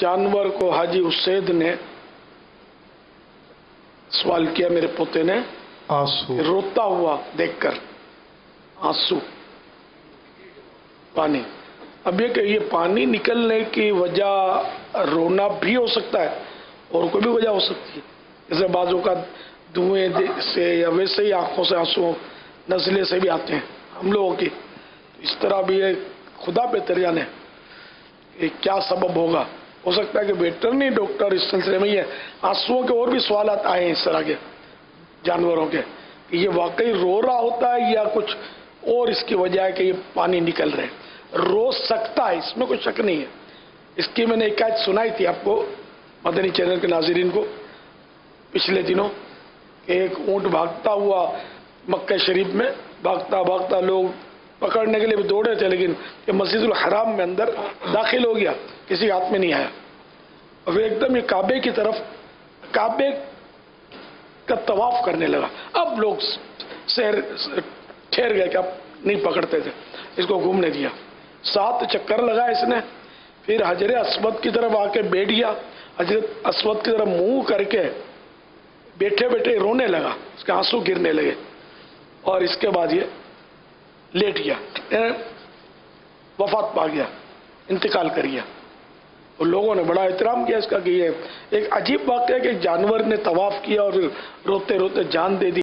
जानवर को हाजी उसैद ने सवाल किया, मेरे पोते ने, आंसू। रोता हुआ देखकर, आंसू, पानी। अब ये पानी निकलने की वजह रोना भी हो सकता है और कोई भी वजह हो सकती है, जैसे बाजू का धुएं से या वैसे ही आंखों से आंसू नजले से भी आते हैं हम लोगों की। इस तरह भी ये खुदा पे तरिया ने क्या सबब होगा। हो सकता है कि वेटरनरी डॉक्टर इस सिलसिले में ये आंसुओं के और भी सवाल आए हैं इस तरह के जानवरों के, कि ये वाकई रो रहा होता है या कुछ और इसकी वजह है कि ये पानी निकल रहे। रो सकता है, इसमें कोई शक नहीं है। इसकी मैंने एक आयत सुनाई थी आपको, मदनी चैनल के नाज़रीन को, पिछले दिनों। एक ऊंट भागता हुआ मक्का शरीफ में भागता भागता लोग पकड़ने के लिए भी दौड़े थे, लेकिन ये मस्जिदुल हराम में अंदर दाखिल हो गया, किसी हाथ में नहीं आया। और फिर एकदम ये काबे की तरफ, काबे का तवाफ करने लगा। अब लोग शहर ठहर गए कि अब नहीं पकड़ते थे, इसको घूमने दिया। 7 चक्कर लगा इसने, फिर हजर अस्वद की तरफ आके बैठ गया। हजर अस्वद की तरफ मुंह करके बैठे बैठे रोने लगा, उसके आंसू गिरने लगे और इसके बाद ये लेट गया, वफात पा गया, इंतकाल कर गया। और लोगों ने बड़ा एहतराम किया इसका कि ये एक अजीब वाक़या है कि जानवर ने तवाफ किया और रोते रोते जान दे दी।